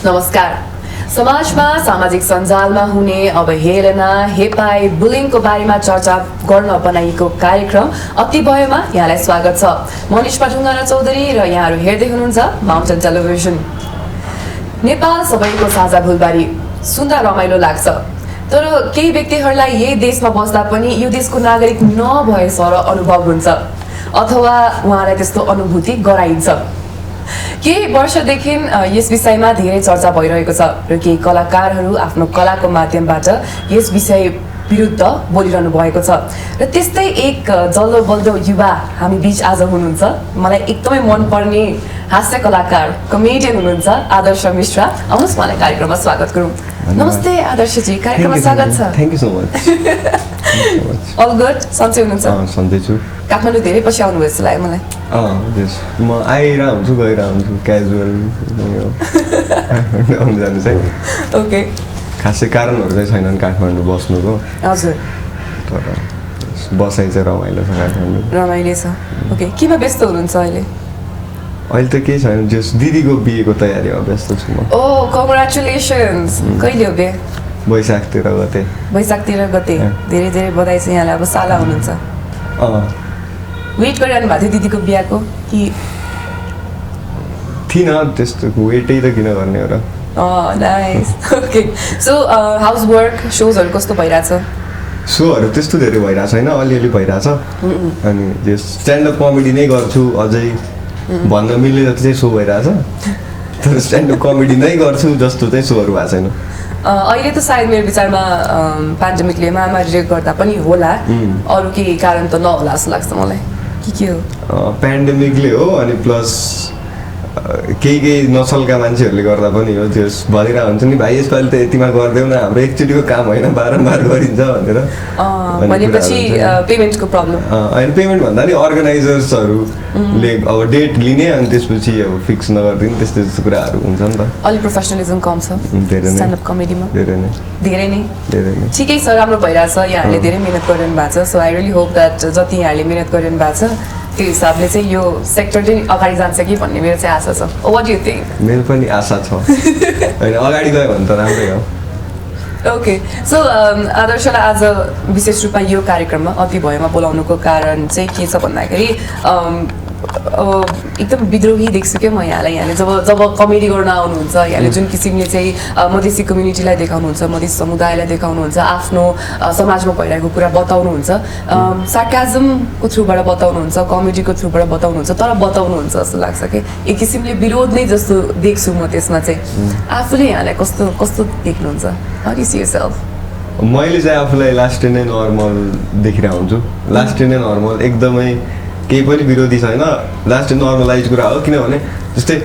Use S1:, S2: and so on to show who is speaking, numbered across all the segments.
S1: नमस्कार। समाजमा सामाजिक सञ्जालमा हुने अवहेलना हेपाई बुलिङको बारेमा चर्चा गर्न बनाइएको कार्यक्रम अतिभयमा यहाँलाई स्वागत छ। म निष्पा ढुङ्गाना चौधरी र यहाँहरू हेर्दै हुनुहुन्छ माउन्टेन टेलिभिजन। नेपाल सबैको साझा भुलबारी सुन्दा रमाइलो लाग्छ, तर केही व्यक्तिहरूलाई यही देशमा बस्दा पनि यो देशको नागरिक नभए सर अनुभव हुन्छ अथवा उहाँलाई त्यस्तो अनुभूति गराइन्छ। केही वर्षदेखि यस विषयमा धेरै चर्चा भइरहेको छ र केही कलाकारहरू आफ्नो कलाको माध्यमबाट यस विषय विरुद्ध बोलिरहनु भएको छ। र त्यस्तै एक जल्दो बल्दो युवा हामी बीच आज हुनुहुन्छ। मलाई एकदमै मनपर्ने हास्य कलाकार कमेडियन हुनुहुन्छ आदर्श मिश्रा। आउनुहोस् मलाई कार्यक्रममा स्वागत गरौँ। नमस्ते आदर्शजी, कार्यक्रममा स्वागत छ।
S2: Thank you so much.
S1: All good, सन्चै हुनुहुन्छ?
S2: सन्चै छु।
S1: काठमाडौँ धेरै पछि आउनुभयो जस्तो लाग्यो मलाई।
S2: म आइरह हुन्छु गइरह हुन्छु, क्याजुअल आउनु जानु चाहिँ।
S1: ओके,
S2: खासै कारणहरू चाहिँ छैनन् काठमाडौँ बस्नुको।
S1: हजुर,
S2: तर बसाइ चाहिँ रमाइलो छ काठमाडौँ।
S1: रमाइलो छ। ओके, केमा व्यस्त हुनुहुन्छ अहिले?
S2: अहिले त केही छैन, जस दिदीको बिहेको तयारीमा व्यस्त छु म।
S1: ओ कङ्ग्रेचुलेसन्स। कहिले हो बिहे?
S2: वैशाखतिर गते।
S1: वैशाखतिर गते। धेरै धेरै बधाई छ यहाँलाई। अब साला हुनुहुन्छ। वेट गरिरहनु भएको थियो दिदीको बिहाको कि
S2: थिएन त्यस्तो वेटै त किन गर्ने हो र।
S1: Nice. Okay, so house work सोजहरू कस्तो भइरहेछ?
S2: सोहरू त्यस्तो धेरै भइरहेको छैन, अलिअलि भइरहेछ। अनि त्यो स्ट्यान्डअप कमेडी नै गर्छु अझै भन्न मिल्ने जति चाहिँ सो भइरहेछ, तर स्ट्यान्डअप कमेडी नै गर्छु जस्तो चाहिँ सोहरू भएको छैन।
S1: अहिले त सायद मेरो विचारमा पेन्डेमिकले महामारीले गर्दा पनि होला, अरू केही कारण त नहोला जस्तो लाग्छ मलाई। के हो?
S2: पेन्डेमिकले हो, अनि प्लस केही नसलका मान्छेहरूले गर्दा पनि हो। त्यो भनिरहेको हुन्छ नि, भाइ यसपालि त यतिमा गरिदेऊ न, हाम्रो एकचोटिको काम होइन बारम्बार गरिन्छ भनेर।
S1: भनेपछि पेमेन्टको प्रब्लम?
S2: होइन, पेमेन्ट भन्दा नि अर्गनाइजर्सहरूले अब डेट लिने अनि त्यसपछि अब फिक्स नगरिदिने त्यस्तो त्यस्तो कुराहरू हुन्छ नि त।
S1: अलिक प्रोफेसनलिजम कम छ स्ट्यान्डअप कमेडीमा। धेरै नै ठिकै छ, राम्रो भइरहेछ। यहाँहरूले धेरै मिहिनेत गरिरहनु भएको छ। So I really hope that जति यहाँहरूले मिहिनेत गरिरहनु भएको छ त्यो हिसाबले चाहिँ यो सेक्टर चाहिँ अगाडि जान्छ कि भन्ने मेरो चाहिँ आशा छ। What do you think?
S2: मेरो पनि आशा छ। होइन, अगाडि गयो भने त राम्रै हो।
S1: ओके, सो आदर्शलाई आज विशेष रूपमा यो कार्यक्रममा अति भयमा बोलाउनुको कारण चाहिँ के छ भन्दाखेरि एकदम विद्रोही देख्छु क्या म यहाँले जब कमेडी गर्न आउनुहुन्छ, यहाँले जुन किसिमले चाहिँ मधेसी कम्युनिटीलाई देखाउनुहुन्छ, मधेसी समुदायलाई देखाउनुहुन्छ, आफ्नो समाजमा भइरहेको कुरा बताउनुहुन्छ, सार्काजमको थ्रुबाट बताउनुहुन्छ, कमेडीको थ्रुबाट बताउनुहुन्छ, तर बताउनुहुन्छ जस्तो लाग्छ कि एक किसिमले विरोध नै जस्तो देख्छु म त्यसमा चाहिँ। आफूले यहाँलाई कस्तो देख्नुहुन्छ? How do you see yourself?
S2: मैले चाहिँ आफूलाई लास्ट नै नर्मल देखिरहेको हुन्छु। लास्ट नै नर्मल, एकदमै केही पनि विरोधी छैन। लास्ट नर्मलाइज कुरा हो, किनभने जस्तै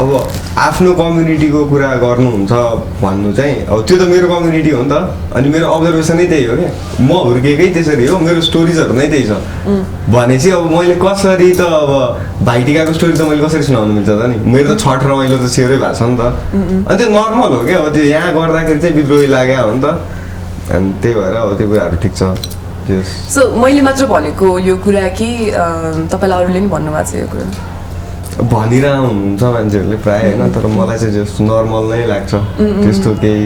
S2: अब आफ्नो कम्युनिटीको कुरा गर्नुहुन्छ भन्नु चाहिँ, अब त्यो त मेरो कम्युनिटी हो नि त, अनि मेरो अब्जर्भेसन नै त्यही हो क्या। म हुर्केकै त्यसरी हो, मेरो स्टोरिजहरू नै त्यही छ भनेपछि अब मैले कसरी त अब भाइटिकाको स्टोरी त मैले कसरी सुनाउनु मिल्छ त नि। मेरो त छठ रमाइलो त सेयरै भएको छ नि त, अनि त्यो नर्मल हो क्या। अब त्यो यहाँ गर्दाखेरि चाहिँ विद्रोही लाग्यो हो नि त, अनि त्यही भएर अब त्यो कुराहरू ठिक छ।
S1: सो मैले मात्र भनेको यो कुरा कि तपाईँलाई अरूले पनि भन्नुभएको छ यो कुरा?
S2: भनिरहेको हुन्छ मान्छेहरूले प्रायः होइन, तर मलाई चाहिँ जस्तो नर्मल नै लाग्छ। त्यस्तो केही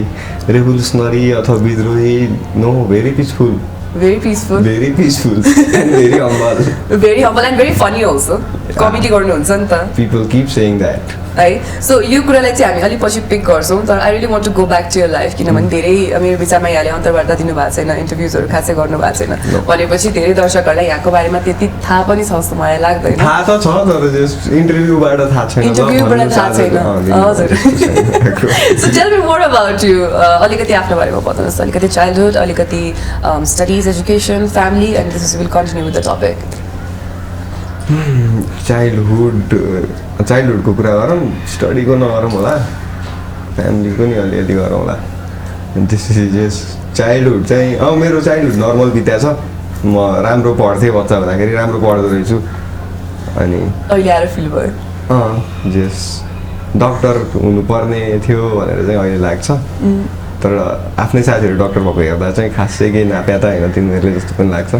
S2: रेभोल्युसनरी अथवा विद्रोही no, very peaceful and very humble
S1: and very funny also. Comedy गर्नुहुन्छ नि त। पिपल
S2: किप सेइङ द्याट
S1: है। सो यो कुरालाई चाहिँ हामी अलिक पछि पिक गर्छौँ, तर I really want to go back to your life, किनभने धेरै मेरो विचारमा यहाँले अन्तर्वार्ता दिनुभएको छैन, इन्टरभ्युजहरू खासै गर्नुभएको छैन भनेपछि धेरै दर्शकहरूलाई यहाँको बारेमा त्यति थाहा पनि छ जस्तो मलाई लाग्दैन।
S2: थाहा त छ, तर इन्टरभ्यूबाट थाहा छैन।
S1: हजुर। So tell me more about you. अलिकति आफ्नो बारेमा बताउनुहोस्, अलिकति चाइल्डहुड, अलिकति studies, education, family, and this will continue with the topic.
S2: चाइल्डहुडको कुरा गरौँ, स्टडीको नगरौँ होला, फ्यामिलीको नि अलिअलि गरौँ होला। त्यसपछि चाइल्डहुड चाहिँ मेरो चाइल्डहुड नर्मल बित्या छ। म राम्रो पढ्थेँ, बच्चा हुँदाखेरि राम्रो पढ्दो रहेछु। अनि
S1: अहिले आएर फिल भयो
S2: डक्टर हुनुपर्ने थियो भनेर चाहिँ अहिले लाग्छ। तर आफ्नै साथीहरू डक्टर भएको हेर्दा चाहिँ खासै केही नाप्या त होइन तिनीहरूले जस्तो पनि लाग्छ।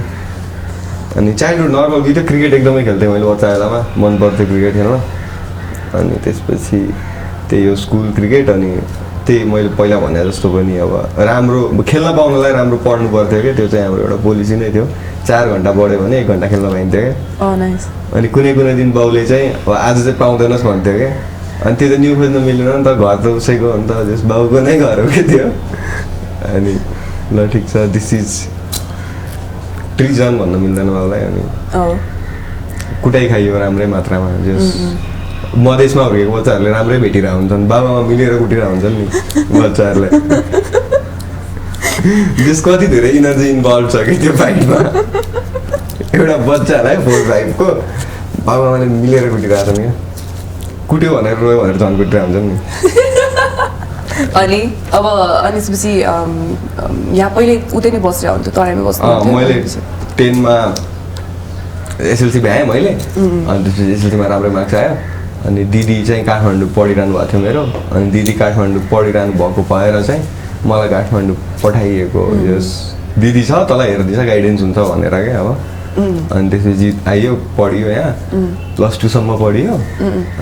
S2: अनि चाइल्डहुड नर्मल बित्यो। क्रिकेट एकदमै खेल्थेँ मैले बच्चा बेलामा, मन पर्थ्यो क्रिकेट खेल्न। अनि त्यसपछि त्यही हो स्कुल क्रिकेट अनि त्यही मैले पहिला भने जस्तो पनि अब राम्रो खेल्न पाउनलाई राम्रो पढ्नु पर्थ्यो क्या त्यो चाहिँ हाम्रो एउटा पोलिसी नै थियो 4 घन्टा पढ्यो भने 1 घन्टा खेल्न पाइन्थ्यो क्या अनि कुनै दिन बाउले चाहिँ अब आज चाहिँ पाउँदैनस् भन्थ्यो क्या अनि त्यो त न्यु खोज्न मिलेन नि त घर त उसैको अन्त जस बाउको नै घर हो क्या त्यो अनि ल ठिक छ दिस इज ट्रिजन भन्न मिल्दैन बाउलाई अनि कुटाइ खाइयो राम्रै मात्रामा जस मधेसमा हुर्केको बच्चाहरूले राम्रै भेटिरहेको हुन्छन् बाबामा मिलेर कुटिरहेको हुन्छन् नि बच्चाहरूलाई जस कति धेरै इनर्जी इन्भल्भ छ कि त्यो फाइटमा एउटा बच्चालाई 4-5 को बाबामाले मिलेर कुटिरहेको छन् क्या कुट्यो भनेर रोयो भनेर झन् कुटिरहेको हुन्छन् नि
S1: अनि अब अनि त्यसपछि यहाँ पहिले उतै नै बसिरहेको हुन्थ्यो तराईमै बस्नु
S2: मैले 10 मा एसएलसी भ्याएँ मैले अनि त्यसपछि एसएलसीमा राम्रै मार्क्स आयो अनि दिदी चाहिँ काठमाडौँ पढिरहनु भएको थियो मेरो अनि दिदी काठमाडौँ पढिरहनु भएको भएर चाहिँ मलाई काठमाडौँ पठाइएको यस दिदी छ तँलाई हेरिदिन्छ गाइडेन्स हुन्छ भनेर क्या अब अनि त्यसपछि आइयो पढियो यहाँ +2 सम्म पढियो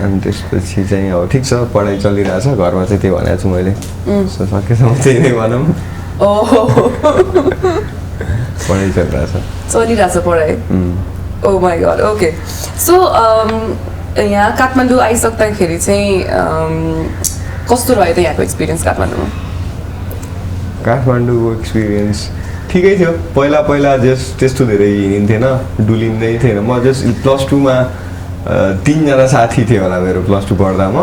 S2: अनि त्यसपछि चाहिँ अब ठिक छ पढाइ चलिरहेछ घरमा चाहिँ त्यही भनेको छु मैले सकेसम्म त्यही नै भनौँ पढाइ
S1: चलिरहेछ पढाइ ओ माई गॉड ओके सो यहाँ काठमाडौँ आइसक्दाखेरि चाहिँ कस्तो रह्यो त यहाँको एक्सपिरियन्स काठमाडौँमा
S2: काठमाडौँको एक्सपिरियन्स ठिकै थियो पहिला त्यस्तो धेरै हिँडिन्थेन डुलिँदै थिएन म जस्ट +2 मा 3 जना साथी थियो होला मेरो +2 पढ्दा म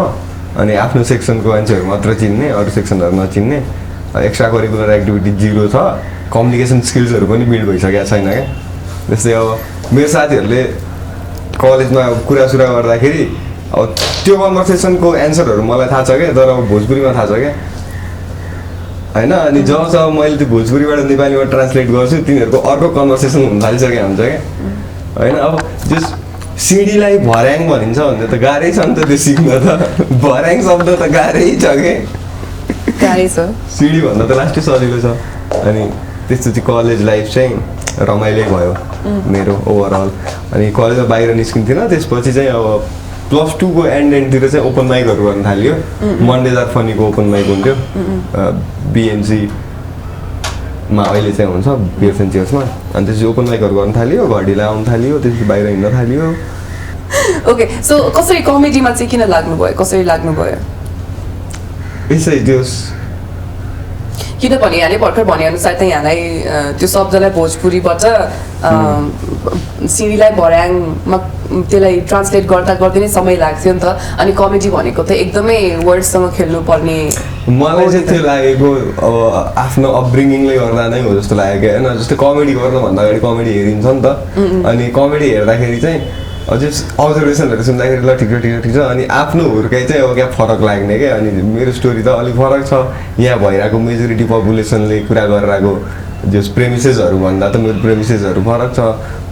S2: अनि आफ्नो सेक्सनको मान्छेहरू मात्र चिन्ने अरू सेक्सनहरू नचिन्ने एक्स्ट्रा करिकुलर एक्टिभिटी 0 छ कम्युनिकेसन स्किल्सहरू पनि बिल्ड भइसकेको छैन क्या जस्तै अब मेरो साथीहरूले कलेजमा कुरासुरा गर्दाखेरि अब त्यो कन्भर्सेसनको एन्सरहरू मलाई थाहा छ क्या तर अब भोजपुरीमा थाहा छ क्या होइन अनि जब मैले त्यो भोजपुरीबाट नेपालीमा ट्रान्सलेट गर्छु तिनीहरूको अर्को कन्भर्सेसन हुन थालिसकेको हुन्छ क्या होइन अब जस सिडीलाई भर्याङ भनिन्छ भने त गाह्रै छ नि त त्यो सिक्न त भर्याङ शब्द त गाह्रै छ
S1: गाह्रै छ
S2: सिडी भन्दा त लास्टै सजिलो छ अनि त्यसपछि कलेज लाइफ चाहिँ रमाइलो भयो मेरो ओभरअल अनि कलेजमा बाहिर निस्किन्थेन त्यसपछि चाहिँ अब +2 को एन्डतिर चाहिँ ओपन माइकहरू गर्न थाल्यो मन्डेज आर फनीको ओपन माइक हुन्थ्यो बिएनसी मा अहिले चाहिँ हुन्छ बिएफएनसिएसमा अनि त्यसपछि ओपन माइकहरू गर्न थाल्यो घडीलाई आउनु थाल्यो त्यसपछि बाहिर हिँड्न थाल्यो
S1: ओके सो कसरी कमेडीमा चाहिँ किन लाग्नुभयो कसरी लाग्नुभयो
S2: यसै त्यो
S1: किनभने यहाँले भर्खर भनेअनुसार त यहाँलाई त्यो शब्दलाई भोजपुरीबाट सिडीलाई भर्याङमा त्यसलाई ट्रान्सलेट गर्दै नै समय लाग्थ्यो नि त अनि कमेडी भनेको त एकदमै वर्डसँग खेल्नु पर्ने
S2: मलाई चाहिँ त्यो लागेको अब आफ्नो अपब्रिङिङले गर्दा नै हो जस्तो लाग्यो क्या होइन जस्तै कमेडी गर्नुभन्दा अगाडि कमेडी हेरिन्छ नि त अनि कमेडी हेर्दाखेरि चाहिँ अझै अब्जर्भेसनहरू सुन्दाखेरि ल ठिक छ अनि आफ्नो हुर्काइ चाहिँ अब क्या फरक लाग्ने क्या अनि मेरो स्टोरी त अलिक फरक छ यहाँ भइरहेको मेजोरिटी पपुलेसनले कुरा गरिरहेको जस प्रेमिसेसहरू भन्दा त मेरो प्रेमिसेसहरू फरक छ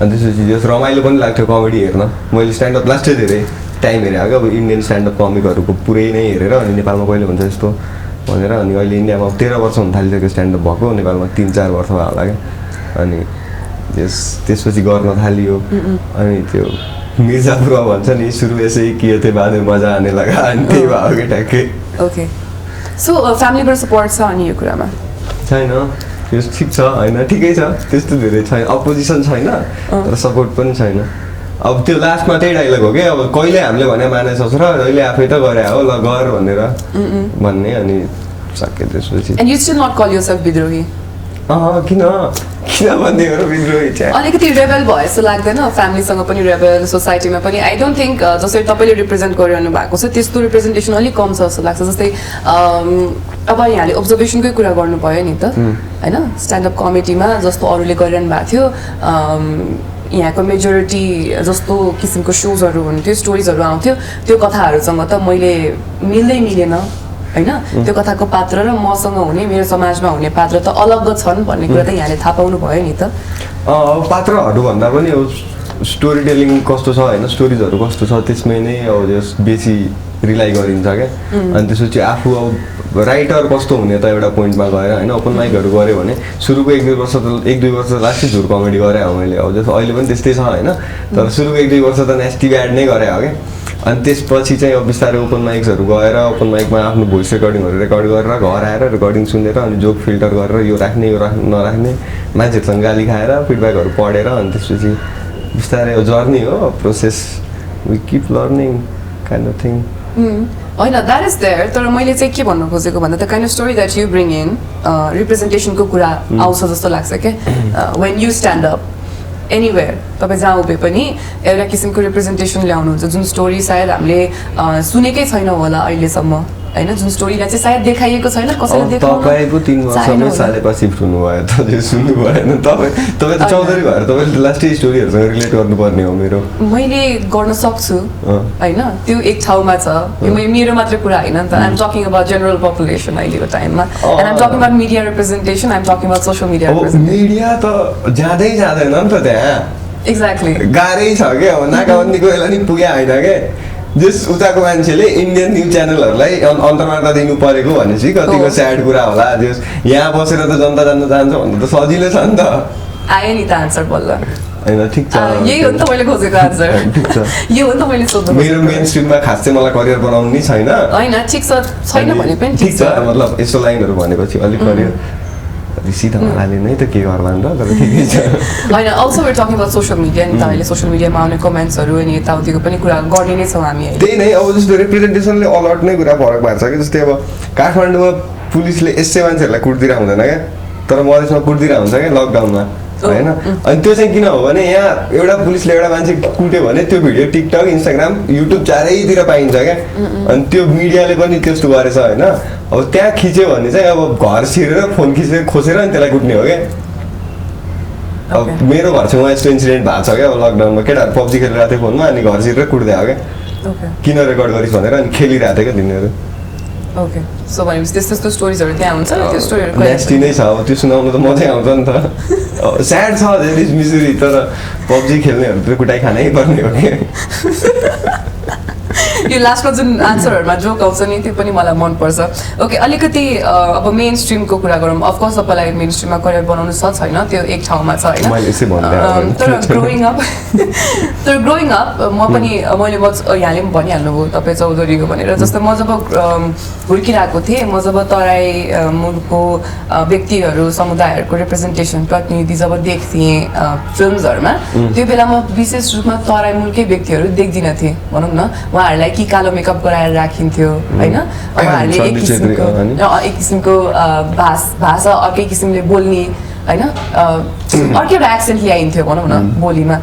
S2: अनि त्यसपछि जस रमाइलो पनि लाग्थ्यो कमेडी हेर्न मैले स्ट्यान्डअप लास्टै धेरै टाइम हेरेँ क्या अब इन्डियन स्ट्यान्डअप कमिकहरूको पुरै नै हेरेर अनि नेपालमा कहिले हुन्छ यस्तो भनेर अनि अहिले इन्डियामा 13 वर्ष हुन थालिसक्यो स्ट्यान्डअप भएको नेपालमा 3-4 वर्ष भयो होला क्या अनि त्यसपछि गर्न थालियो अनि त्यो मिर्जापुरमा भन्छ नि सुरु यसै किए थे बाद में मजा आने लगा अनि त्यही भयो कि ट्याक्कै
S1: ओके सो फ्यामिलीबाट सपोर्ट छ अनि यो कुरामा
S2: छैन त्यो ठिक छ होइन ठिकै छ त्यस्तो धेरै छैन अपोजिसन छैन तर सपोर्ट पनि छैन अब त्यो लास्टमा त्यही डाइलग हो कि अब कहिले हामीले भने माने ससुर अहिले आफै त गरे हो ल गर भनेर भन्ने अनि सके त्यसपछि
S1: and you still not call yourself विद्रोही
S2: किन भन्ने हो विद्रोही चाहिँ
S1: अलिकति रेबल भयो जस्तो लाग्दैन फ्यामिलीसँग पनि रेबल सोसाइटीमा पनि आई डोन्ट थिङ्क जसरी तपाईँले रिप्रेजेन्ट गरिरहनु भएको छ त्यस्तो रिप्रेजेन्टेसन अलिक कम छ जस्तो लाग्छ जस्तै अब यहाँले अब्जर्भेसनकै कुरा गर्नुभयो नि त होइन स्ट्यान्डअप कमेडीमा जस्तो अरूले गरिरहनु भएको थियो यहाँको मेजोरिटी जस्तो किसिमको सोजहरू हुन्थ्यो स्टोरिजहरू आउँथ्यो त्यो कथाहरूसँग त मैले मिलेन होइन त्यो कथाको पात्र र मसँग हुने मेरो समाजमा हुने पात्र त अलग छन् भन्ने कुरा त यहाँले थाहा पाउनु भयो नि त
S2: पात्रहरू भन्दा पनि स्टोरी टेलिङ कस्तो छ होइन स्टोरिजहरू कस्तो छ त्यसमै नै अब बेसी रिलाइ गरिन्छ क्या अनि त्यसपछि आफू अब राइटर कस्तो हुने त एउटा पोइन्टमा गएर होइन ओपन माइकहरू गऱ्यो भने सुरुको 1-2 वर्ष लास्टै झुर कमेडी गरेँ हो मैले अब जस्तो अहिले पनि त्यस्तै छ होइन तर सुरुको 1-2 वर्ष त नेस्टी ब्याड नै गरेँ हो क्या अनि त्यसपछि चाहिँ अब बिस्तारै ओपन माइक्सहरू गएर ओपन माइकमा आफ्नो भोइस रेकर्डिङहरू रेकर्ड गरेर घर आएर रेकर्डिङ सुनेर अनि जोक फिल्टर गरेर यो राख्ने यो नराख्ने मान्छेहरूसँग गाली खाएर फिडब्याकहरू पढेर अनि त्यसपछि बिस्तारै जर्नी हो process we keep learning kind of thing
S1: होइन द्याट इज देयर तर मैले चाहिँ के भन्नु खोजेको भन्दा त kind of story that you bring in रिप्रेजेन्टेसनको कुरा आउँछ जस्तो लाग्छ क्या when you stand up anywhere तपाईँ जहाँ उभे पनि एउटा किसिमको रिप्रेजेन्टेसन ल्याउनुहुन्छ जुन स्टोरी सायद हामीले सुनेकै छैनौँ होला अहिलेसम्म होइन जुन स्टोरीलाई चाहिँ सायद देखाइएको छैन कसैले देखाउन
S2: तपाईँ पो 3 वर्षमै सालेपा शिफ्ट हुनुभयो त सुन्नु भएन तपाईँ त चौधरी भएर तपाईँले लास्टै स्टोरीहरूसँग रिलेट गर्नुपर्ने हो मेरो
S1: मैले गर्न सक्छु होइन त्यो एक ठाउँमा छ यो मेरो मात्रै कुरा होइन नि त I'm talking about general population अहिलेको टाइममा and I'm talking about media representation I'm talking about social media
S2: media त जाँदै जाँदैन नि त त्यहाँ
S1: एक्ज्याक्टली
S2: गाह्रै छ क्या अब नाकाबन्दीको बेला नि पुग्या होइन क्या जस उताको मान्छेले इन्डियन न्युज च्यानलहरूलाई अन्तर्वार्ता दिनु परेको भनेपछि कतिको स्याड कुरा होला जस यहाँ बसेर त जनता जान्न चाहन्छ भन्नु त सजिलो छ नि त
S1: आयो नि त आन्सर बल्ल
S2: होइन ठिक छ
S1: यही हो नि त मैले खोजेको आन्सर
S2: ठिक छ
S1: यो हो नि त मैले सोध्नु
S2: मेरो मेन स्ट्रिममा खास चाहिँ मलाई करियर बनाउनु नै छैन
S1: होइन ठिक छ छैन भने पनि
S2: ठिक छ मतलब यस्तो लाइनहरू भनेपछि अलिक करियर सिधा हाले नै त के गर्ला नि त तर ठिकै छ
S1: होइन also we're talking about social media नि त अहिले सोसियल मिडियामा आउने कमेन्ट्सहरू अनि यताउतिको पनि कुरा गर्ने नै छौँ हामी
S2: त्यही नै अब जस्तो रिप्रेजेन्टेसनले अलर्ट नै कुरा फरक पार्छ कि जस्तै अब काठमाडौँमा पुलिसले यसै मान्छेहरूलाई कुट्दिरा हुँदैन क्या तर मधेसमा कुट्दिरा हुन्छ क्या लकडाउनमा होइन अनि त्यो चाहिँ किन हो भने यहाँ एउटा पुलिसले एउटा मान्छे कुट्यो भने त्यो भिडियो टिकटक इन्स्टाग्राम युट्युब चारैतिर पाइन्छ क्या अनि त्यो मिडियाले पनि त्यस्तो गरेछ होइन अब त्यहाँ खिच्यो भने चाहिँ अब घर छिरेर फोन खोसेर अनि त्यसलाई कुट्ने हो क्या अब मेरो घर छेउमा यस्तो इन्सिडेन्ट भएको छ क्या अब लकडाउनमा केटाहरू पब्जी खेलिरहेको थियो फोनमा अनि घर छिरेर कुट्दै हो क्या किन रेकर्ड गरिस् भनेर अनि खेलिरहेको थियो क्या तिनीहरू
S1: ओके सो भनेपछि त्यस्तो त्यस्तो स्टोरिजहरू त्यहाँ हुन्छ त्यो स्टोरीहरू
S2: नेस्टी नै छ अब त्यो सुनाउनु त मजै आउँछ नि त स्याड छ धेरै मिसरी तर पब्जी खेल्नेहरू त कुटाइ खानै पर्ने हो कि
S1: यो लास्टमा जुन आन्सरहरूमा जोक आउँछ नि त्यो पनि मलाई मनपर्छ ओके अलिकति अब मेन स्ट्रिमको कुरा गरौँ अफकोर्स तपाईँलाई मेन स्ट्रिममा करियर बनाउनु छ छैन त्यो एक ठाउँमा छ होइन तर ग्रोइङ अप म पनि मैले यहाँले पनि भनिहाल्नुभयो तपाईँ चौधरीको भनेर जस्तो म जब हुर्किरहेको थिएँ म जब तराई मुलुकको व्यक्तिहरू समुदायहरूको रिप्रेजेन्टेसन प्रतिनिधि जब देख्थेँ फिल्महरूमा त्यो बेला म विशेष रूपमा तराई मुलुकै व्यक्तिहरू देख्दिनँ थिएँ भनौँ न उहाँहरूलाई कि कालो मेकअप गराएर राखिन्थ्यो होइन उहाँहरूले एक किसिमको भाषा अर्कै किसिमले बोल्ने होइन अर्कै एउटा एक्सेन्ट ल्याइन्थ्यो भनौँ न बोलीमा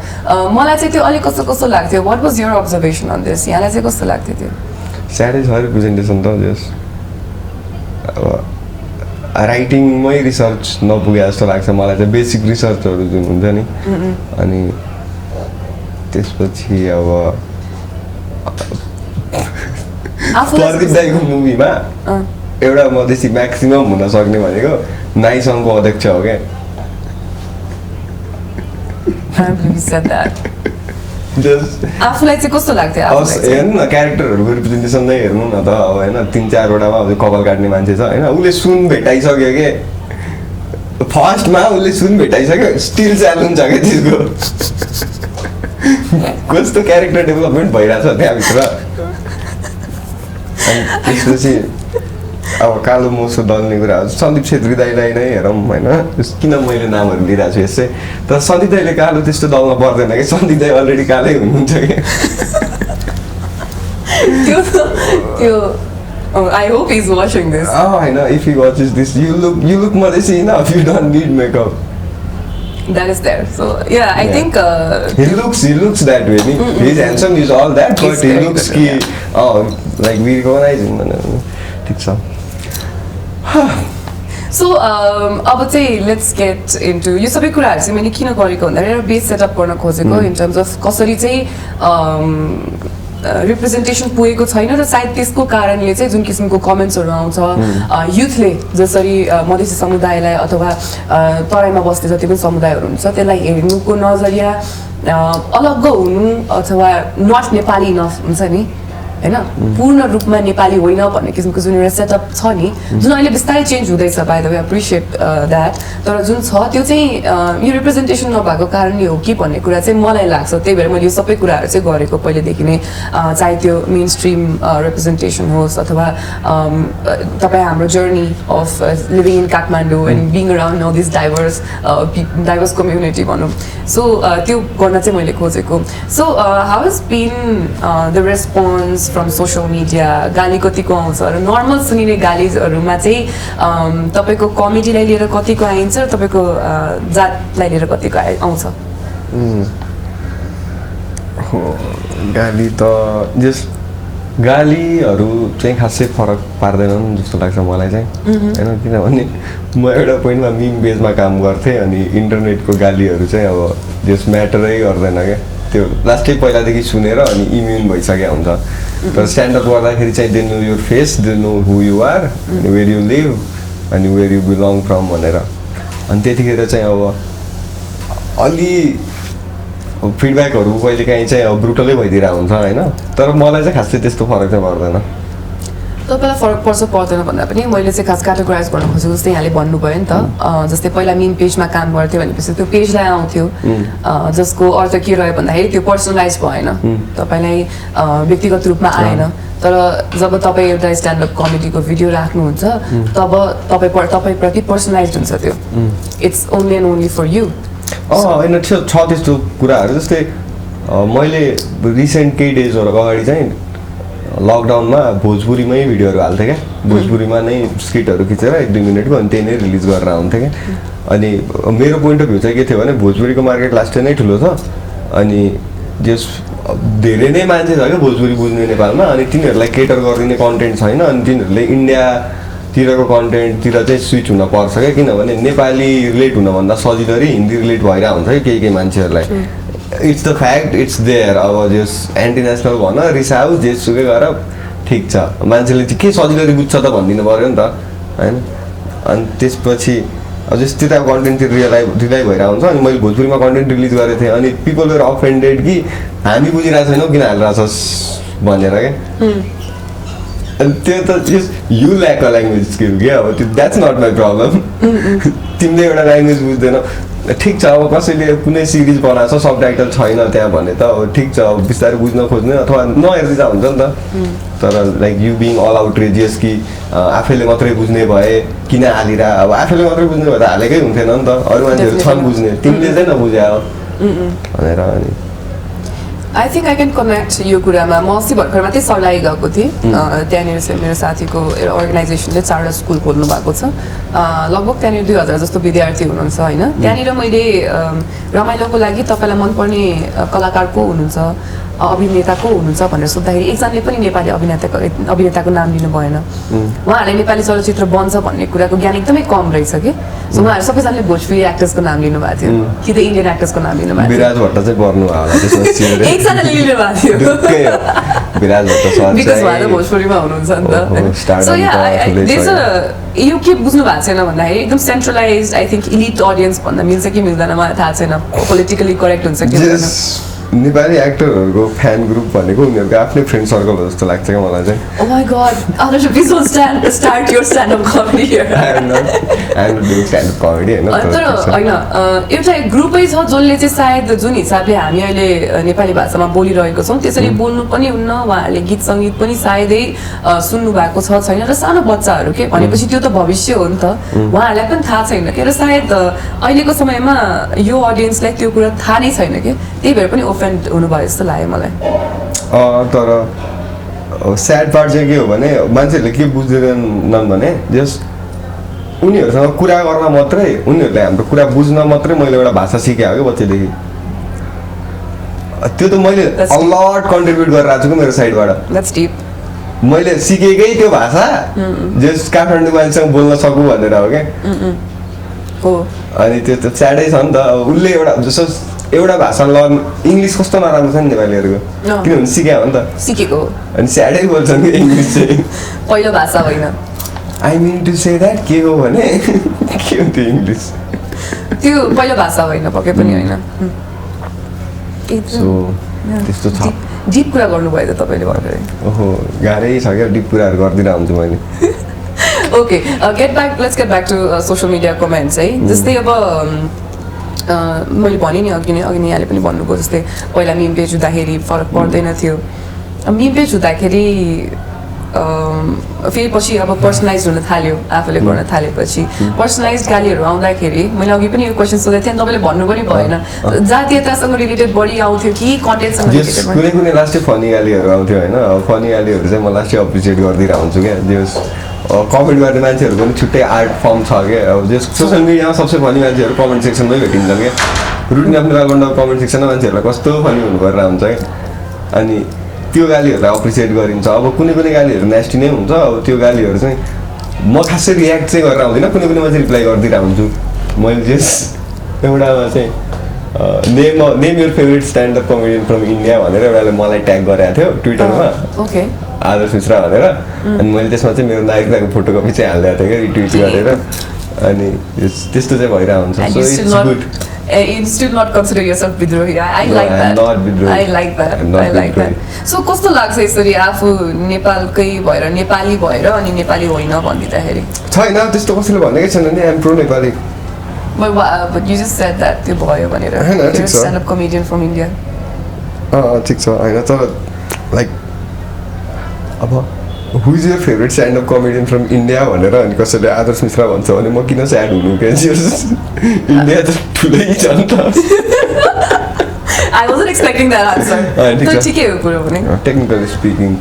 S1: मलाई चाहिँ त्यो अलिक कस्तो कस्तो लाग्थ्यो what was your observation on this यहाँलाई चाहिँ कस्तो लाग्थ्यो त्यो
S2: स्याडै छ रिप्रेजेन्टेसन त जस अब राइटिङमै रिसर्च नपुगे जस्तो लाग्छ मलाई चाहिँ बेसिक रिसर्चहरू जुन हुन्छ नि अनि त्यसपछि अब प्रदीप दाईको मुभीमा एउटा मधेसी म्याक्सिमम हुन सक्ने भनेको नाइ सङ्घको अध्यक्ष हो क्या
S1: आफूलाई चाहिँ कस्तो लाग्थ्यो
S2: हेर्नु न क्यारेक्टरहरूको रिप्रेजेन्टेसन नै हेर्नु न त अब होइन 3-4वटामा अब कपाल काट्ने मान्छे छ होइन उसले सुन भेटाइसक्यो के फर्स्टमा उसले सुन भेटाइसक्यो स्टिल चालु हुन्छ क्या त्यसको कस्तो क्यारेक्टर डेभलपमेन्ट भइरहेछ त्यहाँभित्र अनि त्यसपछि अब कालो मोसो दल्ने कुरा सन्दीप छेत्री दाईलाई नै हेरौँ होइन किन मैले नामहरू लिइरहेको छु यसै तर सन्दीप दाईले कालो त्यस्तो दल्न पर्दैन कि सन्दीप दाई अलरेडी कालै हुनुहुन्छ
S1: कि I hope he's watching this.
S2: I know if he watches this, you look Madesi enough. You don't need makeup.
S1: That is there. So yeah, I think
S2: he looks that way. He's handsome. He's all that, but he looks key. Like we recognize him. Think so.
S1: So अब चाहिँ let's get into यो सबै कुराहरू चाहिँ मैले किन गरेको भन्दाखेरि एउटा बेस सेटअप गर्न खोजेको in terms of कसरी चाहिँ रिप्रेजेन्टेसन पुगेको छैन र सायद त्यसको कारणले चाहिँ जुन किसिमको कमेन्ट्सहरू आउँछ युथले जसरी मधेसी समुदायलाई अथवा तराईमा बस्ने जति पनि समुदायहरू हुन्छ त्यसलाई हेर्नुको नजरिया अलग्ग हुनु अथवा नट नेपाली इनफ हुन्छ नि होइन पूर्ण रूपमा नेपाली होइन भन्ने किसिमको जुन एउटा सेटअप छ नि जुन अहिले बिस्तारै चेन्ज हुँदैछ by the way appreciate that तर जुन छ त्यो चाहिँ यो रिप्रेजेन्टेसन नभएको कारणले हो कि भन्ने कुरा चाहिँ मलाई लाग्छ त्यही भएर मैले यो सबै कुराहरू चाहिँ गरेको पहिलेदेखि नै चाहे त्यो मेन स्ट्रिम रिप्रेजेन्टेसन होस् अथवा तपाईँ हाम्रो journey of living in Kathmandu and being around all this diverse community भनौँ सो त्यो गर्न चाहिँ मैले खोजेको so how is been the response from social media गाली कतिको आउँछ र नर्मल सुनिने गालीहरूमा चाहिँ तपाईँको कमेडीलाई लिएर कतिको आइन्छ र तपाईँको जातलाई लिएर कतिको आउँछ
S2: गाली त जस्ट गालीहरू चाहिँ खासै फरक पार्दैनन् जस्तो लाग्छ मलाई चाहिँ होइन किनभने म एउटा पोइन्टमा मिम बेजमा काम गर्थेँ अनि इन्टरनेटको गालीहरू चाहिँ अब जस म्याटरै गर्दैन क्या त्यो लास्टै पहिलादेखि सुनेर अनि इम्युन भइसकेको हुन्छ तर स्ट्यान्डअप गर्दाखेरि चाहिँ they know your face they know who you are अनि वेयर यु लिभ अनि वेयर यु बिलोङ फ्रम भनेर अनि त्यतिखेर चाहिँ अब अलि फिडब्याकहरू कहिले काहीँ चाहिँ अब ब्रुटलै भइदिरहेको हुन्छ होइन तर मलाई चाहिँ खासै त्यस्तो फरक चाहिँ पर्दैन
S1: तपाईँलाई फरक पर्छ पर्दैन भन्दा पनि मैले चाहिँ खास क्याटेगोराइज गर्न खोजेको जस्तै यहाँले भन्नुभयो नि त जस्तै पहिला मिम पेजमा काम गर्थ्यो भनेपछि त्यो पेजलाई आउँथ्यो जसको अर्थ के रह्यो भन्दाखेरि त्यो पर्सनलाइज भएन तपाईँलाई व्यक्तिगत रूपमा आएन तर जब तपाईँ एउटा स्ट्यान्डअप कमेडीको भिडियो राख्नुहुन्छ तब तपाईँप्रति पर्सनलाइज हुन्छ त्यो it's only and only for you
S2: होइन छ त्यस्तो कुराहरू जस्तै मैले रिसेन्ट केही डेजहरू अगाडि चाहिँ लकडाउनमा भोजपुरीमै भिडियोहरू हाल्थेँ क्या भोजपुरीमा नै स्क्रिप्टहरू खिचेर 1-2 मिनटको अनि त्यही नै रिलिज गरेर आउँथेँ क्या अनि मेरो पोइन्ट अफ भ्यू चाहिँ के थियो भने भोजपुरीको मार्केट लास्टै नै ठुलो छ अनि जस धेरै नै मान्छे छ क्या भोजपुरी बुझ्ने नेपालमा अनि तिनीहरूलाई केटर गरिदिने कन्टेन्ट छैन अनि तिनीहरूले इन्डियातिरको कन्टेन्टतिर चाहिँ स्विच हुन पर्छ क्या किनभने नेपाली रिलेट हुनभन्दा सजिलो हिन्दी रिलेट भइरहेको हुन्छ कि केही मान्छेहरूलाई it's the fact it's there अब जस एन्टिनेसनल भन रिसाओस् जेसुकै गर ठिक छ मान्छेले चाहिँ के सजिलो बुझ्छ त भनिदिनु पऱ्यो नि त होइन अनि त्यसपछि अब जस्तो त्यो त कन्टेन्ट रिलाइ भइरहेको हुन्छ अनि मैले भोजपुरीमा कन्टेन्ट रिलिज गरेको थिएँ अनि पिपल वेयर अफेन्डेड कि हामी बुझिरहेको छैनौँ किन हालिरहेछस् भनेर क्या अनि त्यो त just you lack a language skill क्या अब त्यो द्याट्स नट माई प्रब्लम तिमीले एउटा ल्याङ्ग्वेज बुझ्दैनौ ठिक छ अब कसैले कुनै सिरिज बनाएको छ सब टाइटल छैन त्यहाँ भने त अब ठिक छ अब बिस्तारै बुझ्न खोज्ने अथवा नहेर्दा हुन्छ नि त तर like you being all outrageous कि आफैले मात्रै बुझ्ने भए किन हालिरह अब आफैले मात्रै बुझ्ने भए त हालेकै हुन्थेन नि त अरू मान्छेहरू छन् बुझ्ने तिमीले चाहिँ नबुझ्या भनेर अनि
S1: I think I can connect यो कुरामा म अस्ति भर्खर मात्रै सर्लाही गएको थिएँ त्यहाँनिर चाहिँ मेरो साथीको एउटा अर्गनाइजेसनले 4वटा स्कुल खोल्नु भएको छ लगभग त्यहाँनिर 2000 जस्तो विद्यार्थी हुनुहुन्छ होइन त्यहाँनिर मैले रमाइलोको लागि तपाईँलाई मनपर्ने कलाकार को हुनुहुन्छ अभिनेता को हुनुहुन्छ भनेर सोद्धाखेरि एकजनाले पनि नेपाली अभिनेताको नाम लिनु भएन उहाँहरूले नेपाली चलचित्र बन्छ भन्ने कुराको ज्ञान एकदमै कम रहेछ कि सो उहाँहरू सबैजनाले भोजपुरी एक्टर्सको नाम लिनु भएको थियो कि त इन्डियन एक्टर्सको नाम लिनु भएको थियो
S2: विराज भट्ट चाहिँ पर्नु
S1: एकजनाले लिनु भएको थियो
S2: विराज भट्ट सर
S1: बिकज उहाँ त भोजपुरीमा हुनुहुन्छ नि त सो यो के बुझ्नु भएको छैन भन्दाखेरि एकदम centralize I think elite audience भन्दा मिल्छ कि मिल्दैन मलाई थाहा छैन पोलिटिकली करेक्ट हुन्छ कि
S2: नेपाली एक्टरहरूको फ्यान ग्रुप भनेको उनीहरूको आफ्नै फ्रेन्ड सर्कल हो जस्तो लाग्छ क्या मलाई चाहिँ
S1: Oh my god, Adarsh, please don't start your stand-up comedy here.
S2: I'm not doing stand-up comedy होइन
S1: तर होइन एउटा ग्रुपै छ जसले चाहिँ सायद जुन हिसाबले हामी अहिले नेपाली भाषामा बोलिरहेको छौँ त्यसरी बोल्नु पनि हुन्न उहाँहरूले गीत सङ्गीत पनि सायदै सुन्नु भएको छ छैन र सानो बच्चाहरू के भनेपछि त्यो त भविष्य हो नि त उहाँहरूलाई पनि थाहा छैन के र सायद अहिलेको समयमा यो अडियन्सलाई त्यो कुरा थाहा नै छैन कि त्यही भएर पनि ओफेन्ड हुनुभयो जस्तो लाग्यो मलाई
S2: तर स्याड पार्ट चाहिँ के हो भने मान्छेहरूले के बुझ्दैनन् भने जस्ट उनीहरूसँग कुरा गर्न मात्रै उनीहरूले हाम्रो कुरा बुझ्न मात्रै मैले एउटा भाषा सिकाएको क्या बच्चैदेखि त्यो त मैले अलट कन्ट्रिब्युट गरेर आएको छु कि मेरो साइडबाट मैले सिकेकै त्यो भाषा जस काठमाडौँ मान्छेसँग बोल्न सकूँ भनेर हो क्या अनि त्यो त स्याडै छ नि त उसले एउटा जस्तो एउटा भाषा लर्न इङ्ग्लिस कस्तो नराम्रो छ नि नेपालीहरूको किनभने सिक्यो नि त
S1: सिकेको
S2: अनि स्याडै बोल्छन् कि इङ्ग्लिस चाहिँ
S1: पहिलो भाषा होइन
S2: I mean to say that के हो भने के हो त्यो इङ्ग्लिस
S1: त्यो पहिलो भाषा होइन पक्कै पनि होइन
S2: त्यस्तो छ
S1: डिप कुरा गर्नुभयो त तपाईँले भर्खरै
S2: ओहो गाह्रै छ क्या डिप कुराहरू गरिदिएर हुन्छु मैले
S1: okay let's get back to social media comments है जस्तै अब मैले भने नि अघि नै यहाँले पनि भन्नुभयो जस्तै पहिला मिम पेज हुँदाखेरि फरक पर्दैन थियो मिम पेज हुँदाखेरि फेरि पछि अब पर्सनलाइज हुन थाल्यो आफूले गर्न थालेपछि पर्सनलाइज गालीहरू आउँदाखेरि मैले अघि पनि यो क्वेसन सोधेको थिएँ तपाईँले भन्नु पनि भएन जातीयतासँग रिलेटेड बढी आउँथ्यो कि कन्टेन्टसँग रिलेटेड
S2: कुनै कुनै लास्टै फनी गालीहरू आउँथ्यो होइन फनी गालीहरू चाहिँ म लास्टै अप्रिसिएट गरिदिएर हुन्छु क्या जस कमेन्ट गर्ने मान्छेहरू पनि छुट्टै आर्ट फर्म छ क्या अब जस सोसियल मिडियामा सबसे फनी मान्छेहरू कमेन्ट सेक्सनमै भेटिन्छ क्या रुटिन आफ्नो राउन्ड कमेन्ट सेक्सनमा मान्छेहरूलाई कस्तो फनी हुनु गरेर हुन्छ क्या अनि त्यो गालीहरूलाई अप्रिसिएट गरिन्छ अब कुनै कुनै गालीहरू नेस्टी नै हुन्छ अब त्यो गालीहरू चाहिँ म खासै रियाक्ट चाहिँ गरेर आउँदिनँ कुनै कुनै मान्छे रिप्लाई गरिदिएर हुन्छु मैले जस एउटामा चाहिँ name your favourite standup comedian from India भनेर एउटाले मलाई ट्याग गरेको थियो ट्विटरमा
S1: ओके
S2: आदर्श मिश्रा भनेर अनि मैले त्यसमा चाहिँ मेरो नायकको फोटोकपी चाहिँ हालिदिएको थिएँ क्या रिट्विट गरेर अनि त्यस्तो चाहिँ भइरहेको हुन्छ so it's good
S1: you still not consider yourself Bidrohi. I like that.
S2: Not Bidrohi.
S1: I like that. I like that. So कस्तो लाग्छ यसरी आफू नेपालकै भएर नेपाली भएर अनि नेपाली होइन भनिदिँदाखेरि
S2: छैन त्यस्तो कसैले भनेकै छैन नि I'm pro Nepali
S1: but you just said that त्यो भयो भनेर you're a stand-up comedian from India
S2: ठिक छ होइन तर लाइक अब who is your favourite standup comedian from India भनेर अनि कसैले आदर्श मिश्रा भन्छ भने म किन स्याड हुनु क्या इन्डिया त ठुलै छ नि त
S1: I wasn't expecting that answer तर ठिकै हो कुरो पनि
S2: टेक्निकली स्पिकिङ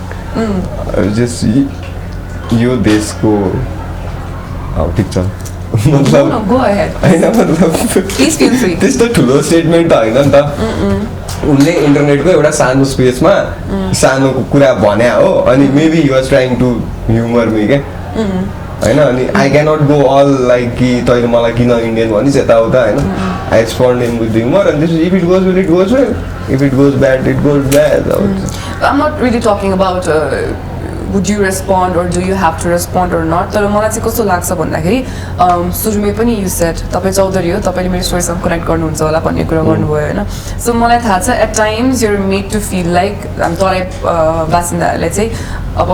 S2: जस्ट यो देशको ठिक छ मतलब
S1: go ahead
S2: होइन मतलब
S1: please feel free
S2: त्यस्तो ठुलो स्टेटमेन्ट त होइन नि त उनले इन्टरनेटको एउटा सानो स्पेसमा सानो कुरा भन्या हो अनि maybe you are trying to humour me क्या होइन अनि I cannot go all like कि तैँले मलाई किन इन्डियन भनिस् यताउता होइन I respond in with humour अनि त्यसपछि if it goes well it goes well if it goes bad it goes bad
S1: I'm not really talking about would you respond or do you have to respond or not तर मलाई चाहिँ कस्तो लाग्छ भन्दाखेरि सुरुमै पनि यु सेट तपाईँ चौधरी हो तपाईँले मेरो स्टोरीसँग कनेक्ट गर्नुहुन्छ होला भन्ने कुरा गर्नुभयो होइन सो मलाई थाहा छ at times you're made to feel like Terai बासिन्दाहरूले चाहिँ अब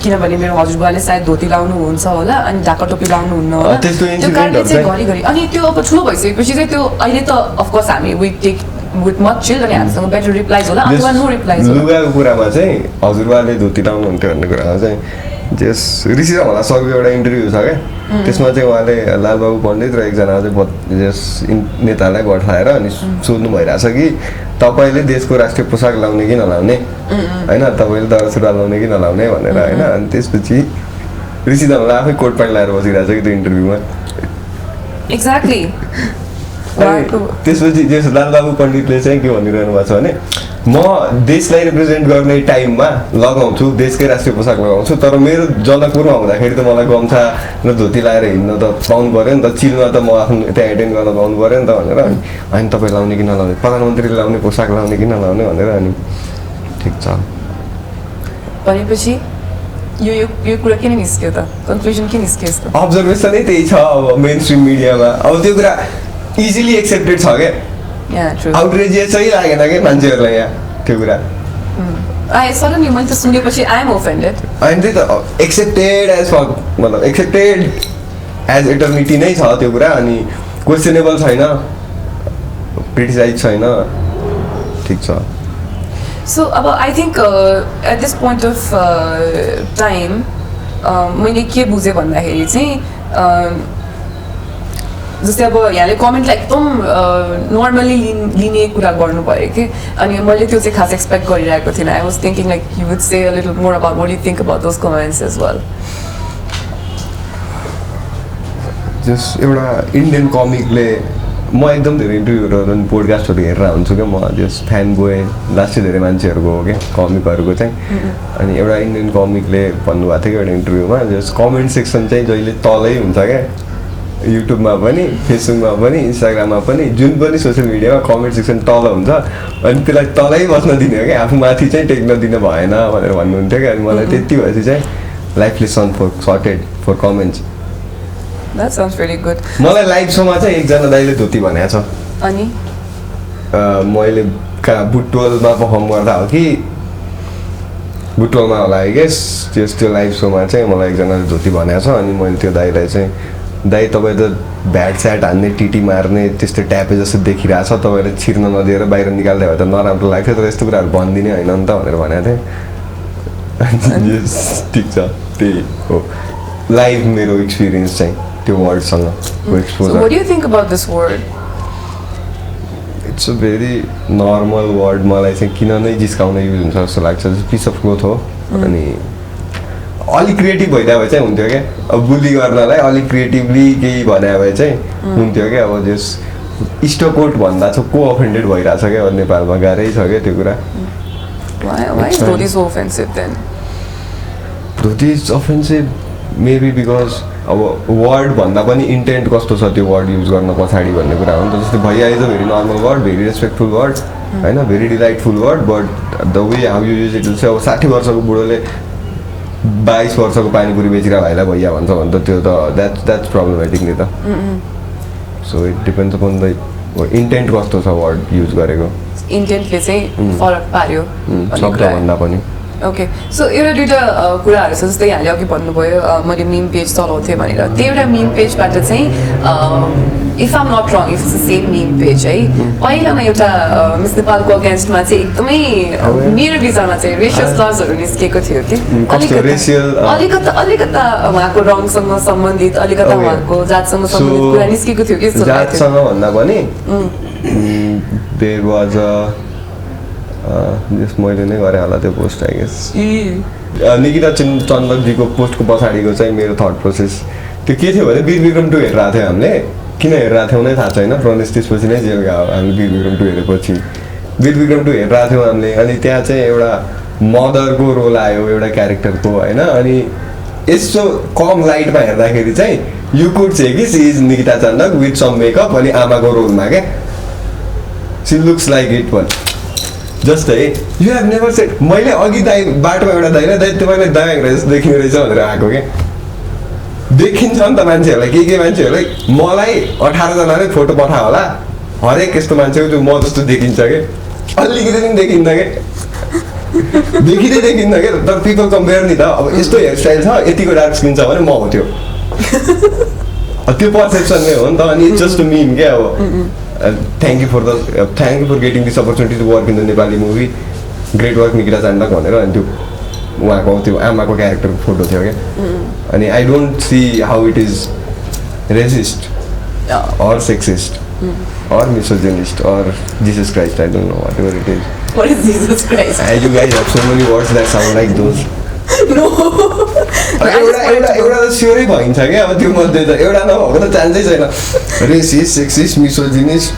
S1: किनभने मेरो हजुरबुवाले सायद धोती लाउनुहुन्छ होला अनि ढाका टोपी लाउनुहुन्न होला त्यो कारणले चाहिँ घरिघरि अनि त्यो अब ठुलो भइसकेपछि चाहिँ त्यो अहिले त अफकोर्स हामी we take with much chill अनि हामीसँग बेटर रिप्लाइज होला अथवा नो रिप्लाइज होला
S2: लुगाको कुरामा चाहिँ हजुरबाले धोती लाउनुहुन्थ्यो भन्ने कुरामा चाहिँ जस ऋषि होला सरको एउटा इन्टरभ्यू छ क्या त्यसमा चाहिँ उहाँले लालबाबु पण्डित र एकजना चाहिँ जस नेतालाई गठाएर अनि सोध्नु भइरहेछ कि तपाईँले देशको राष्ट्रिय पोसाक लाउने कि नलाउने होइन तपाईँले दौरा सुरुवाल लाउने कि नलाउने भनेर होइन अनि त्यसपछि ऋषि धनलाई आफै कोट प्यान्ट लगाएर बसिरहेछ कि त्यो इन्टरभ्यूमा
S1: एक्ज्याक्टली
S2: त्यसपछि जस लालबाबु पण्डितले चाहिँ के भनिरहनु भएको छ भने म देशलाई रिप्रेजेन्ट गर्ने टाइममा लगाउँछु देशकै राष्ट्रिय पोसाक लगाउँछु तर मेरो जनकपुरमा हुँदाखेरि त मलाई गम्छा र धोती लगाएर हिँड्न त पाउनु पऱ्यो नि त चिलमा त म आफ्नो त्यहाँ एटेन्ड गर्न पाउनु पऱ्यो नि त भनेर अनि तपाईँ लाउने कि नलाउने प्रधानमन्त्रीले लाउने पोसाक लाउने कि नलाउने भनेर अनि ठिक छ
S1: भनेपछि यो कुरा किन निस्क्यो त कन्क्लुजन के निस्क्यो यसको
S2: अब्जर्भेसनै त्यही छ अब मेन स्ट्रिम मिडियामा अब त्यो कुरा इजिली एक्सेप्टेड छ क्या आउटरेजियसै लागेन क्या मान्छेहरूलाई यहाँ त्यो कुरा
S1: सडनली मैले त सुनेपछि आई एम ओफेन्डेड
S2: अनि त्यही त एक्सेप्टेड एज फर मतलब एक्सेप्टेड एज इटर्निटी नै छ त्यो कुरा अनि क्वेसनेबल छैन क्रिटिसाइज छैन ठिक छ
S1: सो अब I think at this point of time मैले के बुझेँ भन्दाखेरि चाहिँ जस्तै अब यहाँले कमेन्टलाई एकदम नर्मली लिने कुरा गर्नुभयो कि अनि मैले त्यो चाहिँ खास एक्सपेक्ट गरिरहेको थिइनँ I was thinking like you would say a little more about what you think about those comments as well
S2: just एउटा इन्डियन कमिकले म एकदम धेरै इन्टरभ्यूहरू अनि पोडकास्टहरू हेरेर हुन्छु क्या म जस्ट फ्यान बोय लास्टै धेरै मान्छेहरूको हो क्या कमिकहरूको चाहिँ अनि एउटा इन्डियन कमिकले भन्नुभएको थियो एउटा इन्टरभ्यूमा जस्ट कमेन्ट सेक्सन चाहिँ जहिले तलै हुन्छ क्या युट्युबमा पनि फेसबुकमा पनि इन्स्टाग्राममा पनि जुन पनि सोसियल मिडियामा कमेन्ट सेक्सन तल हुन्छ अनि त्यसलाई तलै बस्न दिने हो क्या आफू माथि चाहिँ टेक्न दिनु भएन भनेर भन्नुहुन्थ्यो क्या अनि मलाई त्यति भएपछि चाहिँ life lesson for sorted for comments
S1: That sounds really good.
S2: मलाई लाइभ सोमा चाहिँ एकजना दाइले धोती भनेको छ
S1: अनि
S2: मैले कहाँ बुटवलमा पर्फर्म गर्दा हो कि बुटवलमा होला आई गेस त्यो लाइभ सोमा चाहिँ मलाई एकजनाले धोती भनेको छ अनि मैले त्यो दाइलाई चाहिँ दाइ तपाईँ त भ्याट स्याट हान्ने टिटी मार्ने त्यस्तो ट्यापे जस्तो देखिरहेछ तपाईँले छिर्न नदिएर बाहिर निकाल्दै भए त नराम्रो लाग्थ्यो तर यस्तो कुराहरू भनिदिने होइन नि त भनेर भनेको थिएँ ठिक छ त्यही हो लाइभ मेरो एक्सपिरियन्स चाहिँ त्यो वर्डसँग
S1: So what do you think about this word?
S2: It's a very normal word मलाई चाहिँ किन नै जिस्काउन युज हुन्छ जस्तो लाग्छ पिस अफ ग्रोथ हो अनि अलिक क्रिएटिभ भइदियो भए चाहिँ हुन्थ्यो क्या अब बुली गर्नलाई अलिक क्रिएटिभली केही भने भए चाहिँ हुन्थ्यो क्या अब जस इस्टकोट भन्दा चाहिँ को अफेन्डेड भइरहेछ क्या अब नेपालमा गाह्रै छ क्या त्यो कुरा
S1: Why is dhoti so offensive then?
S2: Dhoti is offensive maybe because अब वर्ड भन्दा पनि इन्टेन्ट कस्तो छ त्यो वर्ड युज गर्न पछाडि भन्ने कुरा हो नि त जस्तै bhaiya is a very normal word very respectful word होइन very delightful word but the way how you use it चाहिँ अब 60 वर्षको बुढोले 22 वर्षको पानीपुरी बेचिरहेको भाइलाई भैया भन्छ भने त त्यो त द्याट्स प्रब्लमेटिक नि त so it depends upon the intent कस्तो छ वर्ड युज गरेको
S1: इन्टेन्टले चाहिँ फरक पार्यो
S2: शब्दभन्दा पनि
S1: ओके सो एउटा दुइटा कुराहरू छ जस्तै यहाँले अघि भन्नुभयो मैले मिम पेज चलाउँथेँ भनेर त्यो एउटा मिम पेजबाट चाहिँ if I'm not wrong if it's the same meme page है पहिलामा एउटा मिस नेपालको अगेन्स्टमा चाहिँ एकदमै मेरो विचारमा चाहिँ रेसियल स्लर्सहरू निस्केको थियो कि अलिकता उहाँको रङसँग सम्बन्धित अलिकता उहाँको जातसँग सम्बन्धित कुरा निस्केको थियो कि
S2: जातसँग भन्दा पनि देयर वाज जस मैले नै गरेँ होला त्यो पोस्ट आई गेस निकिता चन्दकजीको पोस्टको पछाडिको चाहिँ मेरो थट प्रोसेस त्यो के थियो भने वीर विक्रम 2 हेरिरहेको थियो हामीले किन हेरिरहेको थियौँ नै थाहा छैन प्रणेश त्यसपछि नै जेल गयो हामी वीर विक्रम 2 हेरेपछि वीर विक्रम 2 हेरिरहेको थियौँ हामीले अनि त्यहाँ चाहिँ एउटा मदरको रोल आयो एउटा क्यारेक्टरको होइन अनि यस्तो कम लाइटमा हेर्दाखेरि चाहिँ यु कुड से कि she is Nikita Chandak with some makeup अनि आमाको रोलमा क्या सी लुक्स लाइक इट पनि जस्तै यु हेभ नेभर सेड मैले अघि दाइ बाटोमा एउटा दाइ तपाईँलाई दाइ जस्तो देखिने रहेछ भनेर आएको क्या देखिन्छ नि त मान्छेहरूलाई के मान्छेहरूलाई मलाई 18 जनाले फोटो पठायो होला हरेक यस्तो मान्छेको त्यो म जस्तो देखिन्छ क्या अलिकति पनि देखिन्छ क्या देखिँदैन क्या तर पिपल कम्पेयर नि त अब यस्तो हेयरस्टाइल छ यतिको डार्क स्किन छ भने म हो त्यो त्यो पर्सेप्सन नै हो नि त अनि इट्स जस्ट मिम क्या अब thank you for getting this opportunity to work in the Nepali movie. Great work Nikita Chandak भनेर अनि त्यो उहाँको त्यो आमाको क्यारेक्टरको फोटो थियो क्या अनि I don't see how it is resist or sexist or misogynist or Jesus Christ, I don't know, whatever it is.
S1: What is Jesus Christ?
S2: You guys have so many words that sound like those.
S1: No.
S2: एउटा त स्योरै भइन्छ क्या अब त्यो मध्ये त एउटा नभएको त चान्सै छैन रेसिस्ट सेक्सिस्ट मिसोजिनिस्ट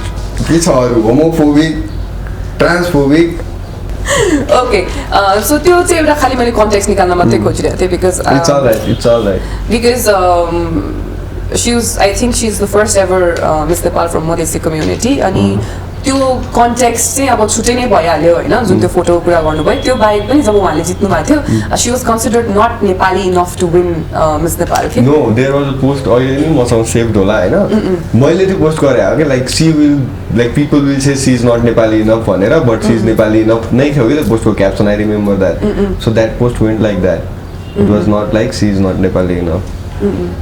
S2: के छ अरू होमोफोबिक ट्रान्सफोबिक
S1: ओके सो त्यो चाहिँ एउटा खालि मैले कन्टेक्स्ट निकाल्न मात्रै खोजिरहेको थिएँ because
S2: it's all right
S1: because I think she's the first ever Miss Nepal from Madhesi community अनि त्यो कन्टेक्स्ट चाहिँ अब छुट्टै नै भइहाल्यो होइन जुन त्यो फोटोको कुरा गर्नुभयो त्यो बाहेक पनि जब उहाँले जित्नु भएको थियो she was considered not Nepali enough to win Miss Nepal के
S2: no there was a post अहिले नि मसँग सेभड होला होइन मैले त्यो पोस्ट गरेँ हो कि like she will like people will say she is not Nepali enough भनेर but she is Nepali enough नै थियो कि त्यो पोस्टको caption I remember that so that post went like that it was not like she is not Nepali enough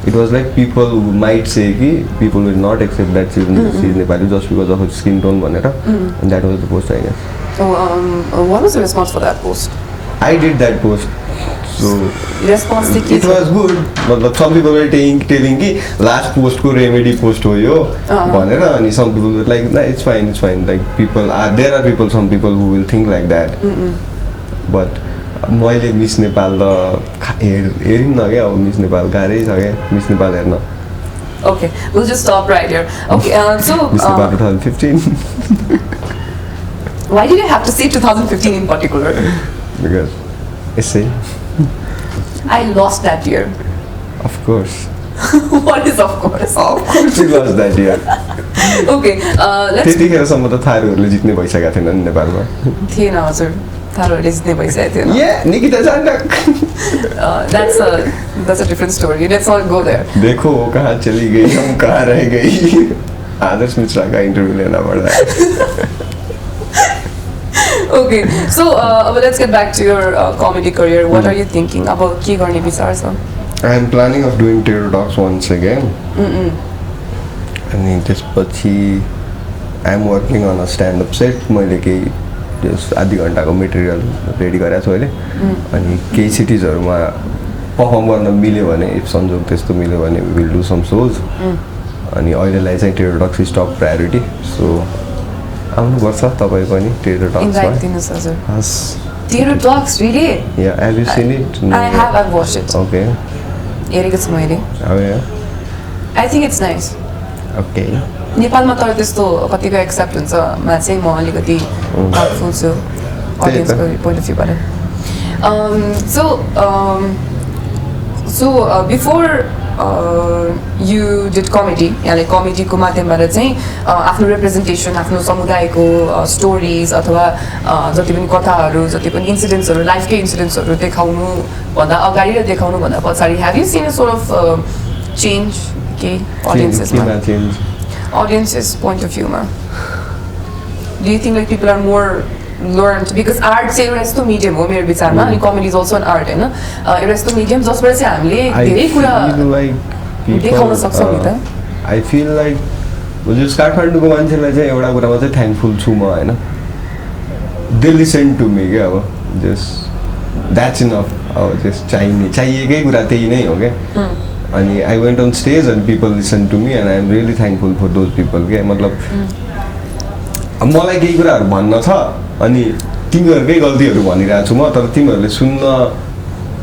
S2: it was like people who might say ki people will not accept that she is Nepali just because of her skin tone bhanera and that was the post I guess.
S1: What was the response for that post?
S2: I did that post so
S1: response
S2: it was good but some people were telling ki last post ko remedy post ho yo bhanera and some people were like nah, it's fine like there are people some people who will think like that but मैले miss Nepal त हेरिन्न क्या अब miss Nepal गाह्रै छ क्या miss Nepal हेर्न
S1: Okay, we'll just stop right here. Okay, so
S2: Miss Nepal 2015
S1: why did you have to say 2015 in particular?
S2: Because essay
S1: I lost that year.
S2: Of course.
S1: What is of course?
S2: Of course you lost that year.
S1: Okay, let's
S2: त्यतिखेरसम्म त थारूहरूले जित्ने भइसकेका थिएनन् नेपालमा
S1: थिएन हजुर थारूहरूले जित्ने भइसकेको थिएन
S2: Nikita Chandak
S1: that's a different story. Let's not go there.
S2: देखो वो कहाँ चली गई हम कहाँ रह गई आदर्श मिश्रा का इंटरव्यू लेना पड़ रहा है
S1: Okay, so let's get back to your comedy career. What are you thinking about के गर्ने विचार छ?
S2: I am planning of doing Terror Talks once again. अनि त्यसपछि I am working on a stand-up set. मैले केही जस आधी घन्टाको मेटेरियल रेडी गरेको छु अहिले. अनि केही सिटिजहरूमा पर्फर्म गर्न मिल्यो भने इफ संजोग त्यस्तो मिल्यो भने विल डु सम सोज. अनि अहिलेलाई चाहिँ terror talks is top priority. So आउनुपर्छ तपाईँ पनि टेरर टक्समा.
S1: इन्भाइट दिनुहोस् हजुर.
S2: हस्.
S1: Terror Talks, really?
S2: Yeah, have you seen it? No.
S1: I've watched it.
S2: Okay.
S1: हेरेको छु मैले.
S2: Oh yeah.
S1: I think it's nice.
S2: Okay.
S1: नेपालमा तर त्यस्तो कतिको एक्सेप्ट हुन्छ मा चाहिँ म अलिकति डाउटफुल छु अडियन्सको पोइन्ट अफ भ्यूबाट. So before you did comedy, याले कमेडीको माध्यमबाट चाहिँ आफ्नो रिप्रेजेन्टेसन आफ्नो समुदायको स्टोरिज अथवा जति पनि कथाहरू जति पनि इन्सिडेन्ट्सहरू लाइफकै इन्सिडेन्ट्सहरू देखाउनु भन्दा अगाडि र देखाउनु भन्दा पछाडि have you seen a sort of change के अडियन्सेसमा audience's point of view ma? Do you think like people are more learned because art चाहिँ एउटा यस्तो मिडियम हो मेरो विचारमा अनि comedy is also an art होइन एउटा यस्तो मिडियम जसबाट चाहिँ हामीले धेरै कुरा देखाउन सक्छौँ नि त.
S2: आई फिल लाइक जस काठमाडौँको मान्छेलाई चाहिँ एउटा कुरामा चाहिँ थ्याङ्कफुल छु म होइन. दे लिसन टु मी क्या अब जस्ट द्याट्स इनफ. अब जस्ट चाहिएकै कुरा त्यही नै हो क्या. अनि I went on stage and people listen to me and I am really thankful for those people क्या. मतलब मलाई केही कुराहरू भन्न छ अनि तिमीहरूकै गल्तीहरू भनिरहेको छु म तर तिमीहरूले सुन्न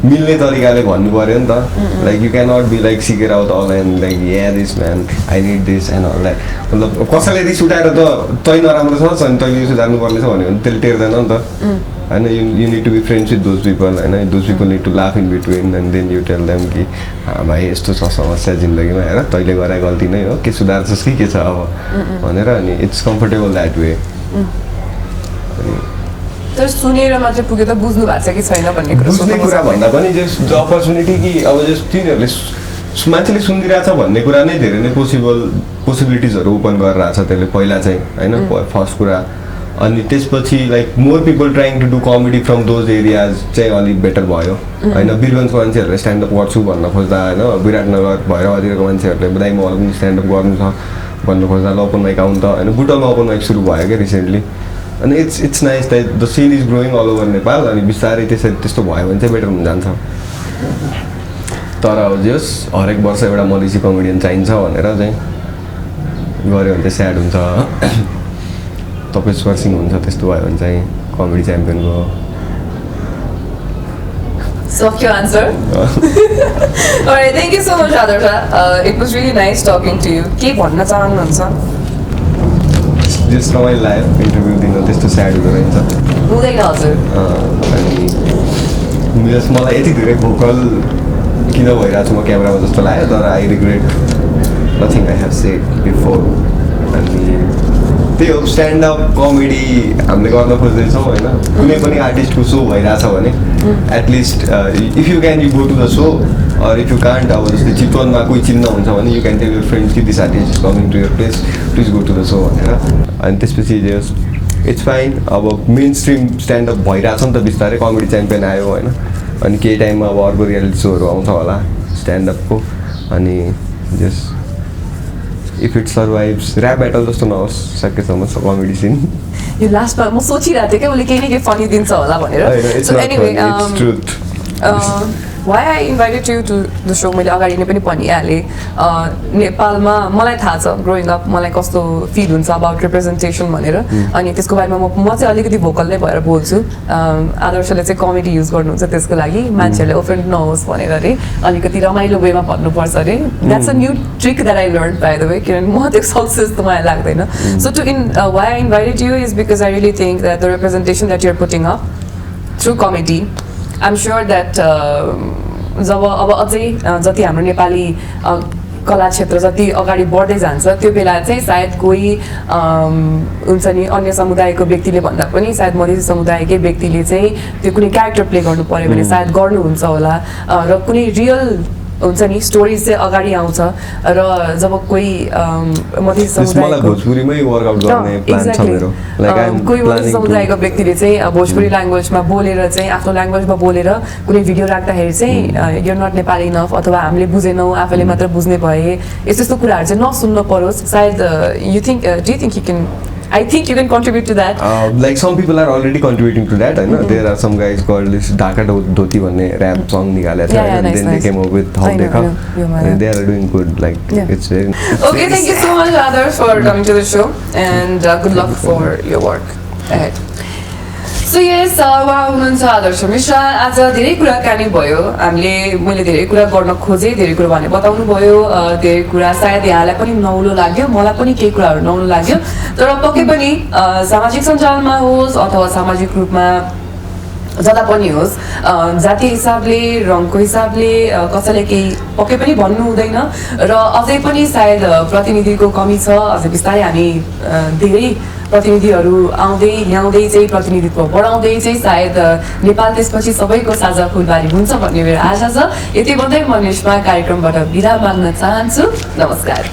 S2: मिल्ने तरिकाले भन्नु पऱ्यो नि त. Like you can not be like सिकेर out all and like yeah this man I need this and all like मतलब कसैले रिस उठाएर त तै नराम्रो छ अनि तैँले यसो जानुपर्ने छ भन्यो भने त्यसले टेर्दैन नि त होइन. You need to be friends with those people होइन. Those people need to laugh in between and then you tell them कि भाइ यस्तो छ समस्या जिन्दगीमा हेर तैँले गरे गल्ती नै हो के सुधार्छस् कि के छ अब भनेर. अनि इट्स कम्फर्टेबल द्याट वे.
S1: तर सुनेर मात्रै पुग्यो त बुझ्नु भएको छ कि छैन भन्ने कुरा
S2: बुझ्ने कुरा भन्दा पनि जस्ट अपर्च्युनिटी कि अब जस्ट तिनीहरूले मान्छेले सुनिदिरहेछ भन्ने कुरा नै धेरै नै पोसिबिलिटिजहरू ओपन गरेर आएको छ त्यसले पहिला चाहिँ होइन फर्स्ट कुरा. अनि त्यसपछि like more people trying to do comedy from those areas चाहिँ अलिक बेटर भयो होइन. वीरगन्जको मान्छेहरूले स्ट्यान्डअप गर्छु भन्न खोज्दा होइन विराटनगर भैरवातिरको मान्छेहरूले दाइ मलाई पनि स्ट्यान्डअप गर्नु छ भन्नु खोज्दा ल ओपन माइक आउनु त होइन. बुटलमा ओपन माइक सुरु भयो क्या रिसेन्टली. अनि it's nice that the scene is growing all over Nepal. अनि बिस्तारै त्यसरी त्यस्तो भयो भने चाहिँ बेटर हुन जान्छ. तर अब जस हरेक वर्ष एउटा मधेसी कमेडियन चाहिन्छ भनेर चाहिँ गऱ्यो भने चाहिँ स्याड हुन्छ. तपेश्वर सिंह हुन्छ त्यस्तो भयो भने चाहिँ कमेडी च्याम्पियनको.
S1: सक्यो answer. Alright, thank you so much Adarsh. It was really nice talking to you. के भन्न चाहनुहुन्छ?
S2: जस्ट रमाइलो लाग्यो इन्टरभ्यू दिन त्यस्तो स्याड हुँदो रहेछ.
S1: हुँदैन हजुर.
S2: अनि जस मलाई यति धेरै भोकल किन भइरहेको छु म क्यामेरामा जस्तो लाग्यो तर I regret nothing I have shed before. अनि त्यही हो स्ट्यान्डअप कमेडी हामीले गर्न खोज्दैछौँ होइन. कुनै पनि आर्टिस्टको सो भइरहेछ भने at least if you can you go to the show or if you can't अब जस्तै चितवनमा कोही चिन्न हुन्छ भने you can tell your friends कि this artist is coming to your place please go to the show भनेर. अनि त्यसपछि इट्स फाइन. अब मेन स्ट्रिम स्ट्यान्डअप भइरहेछ नि त बिस्तारै. कमेडी च्याम्पियन आयो होइन. अनि केही टाइममा अब अर्को रियालिटी सोहरू आउँछ होला स्ट्यान्डअपको. अनि just if it survives rap battle जस्तो नहोस् सकेसम्म कमेडी सिन.
S1: यो लास्टमा म सोचिरहेको थिएँ क्या उसले केही न केही फनी दिन्छ होला भनेर. So anyway why I invited you to the show मैले अगाडि नै पनि भनिहालेँ. नेपालमा मलाई थाहा छ ग्रोइङ अप मलाई कस्तो फिल हुन्छ अबाउट रिप्रेजेन्टेसन भनेर. अनि त्यसको बारेमा म चाहिँ अलिकति भोकल नै भएर बोल्छु. आदर्शले चाहिँ कमेडी युज गर्नुहुन्छ त्यसको लागि मान्छेहरूले ओफेन्ड नहोस् भनेर अरे अलिकति रमाइलो वेमा भन्नुपर्छ अरे. That's a new trick that I learn by the way किनभने म त्यो सक्छु जस्तो मलाई लाग्दैन. So why I invited you is because I really think that the representation that you're putting up through comedy I am sure that जब अब अझै जति हाम्रो नेपाली कला क्षेत्र जति अगाडि बढ्दै जान्छ त्यो बेला चाहिँ सायद कोही हुन्छ नि अन्य समुदायको व्यक्तिले भन्दा पनि सायद मधेसी समुदायकै व्यक्तिले चाहिँ त्यो कुनै क्यारेक्टर प्ले गर्नु पऱ्यो भने सायद गर्नुहुन्छ होला. र कुनै रियल हुन्छ नि स्टोरिज चाहिँ अगाडि आउँछ र जब कोही मधेसी
S2: मलाई
S1: समुदायको
S2: भोजपुरीमै वर्कआउट गर्ने प्लान छ मेरो
S1: कोही मधेसी समुदायको व्यक्तिले चाहिँ भोजपुरी ल्याङ्ग्वेजमा बोलेर चाहिँ आफ्नो ल्याङ्ग्वेजमा बोलेर कुनै भिडियो राख्दाखेरि चाहिँ युआर नट नेपाली इनफ अथवा हामीले बुझेनौँ आफैले मात्र बुझ्ने भए यस्तो यस्तो कुराहरू चाहिँ नसुन्नु परोस् सायद you think do you think you can I think you can contribute to that.
S2: Like some people are already contributing to that. I know there are some guys called this Dhaka Dhoti भन्ने rap song निकाले थे.
S1: Yeah, nice,
S2: then they came up with How Dekha. They are doing good. Like it's very.
S1: Okay, thank you so much, Adarsh, for coming to the show, and good luck for your work ahead. So yes, उहाँ हुनुहुन्छ आदर्श मिश्रा. आज धेरै कुराकानी भयो. मैले धेरै कुरा गर्न खोजेँ, धेरै कुरा भने बताउनु भयो, धेरै कुरा सायद यहाँलाई पनि नौलो लाग्यो, मलाई पनि केही कुराहरू नौलो लाग्यो. तर पक्कै पनि सामाजिक सञ्जालमा होस् अथवा सामाजिक रूपमा जता पनि होस् जातीय हिसाबले रङको हिसाबले कसैले केही पक्कै पनि भन्नु हुँदैन र अझै पनि सायद प्रतिनिधिको कमी छ. अझै बिस्तारै हामी धेरै प्रतिनिधिहरू आउँदै ल्याउँदै चाहिँ प्रतिनिधित्व बढाउँदै चाहिँ सायद नेपाल त्यसपछि सबैको साझा फुलबारी हुन्छ भन्ने मेरो आशा छ. यति भन्दै म निष्मा कार्यक्रमबाट बिदा माग्न चाहन्छु. नमस्कार.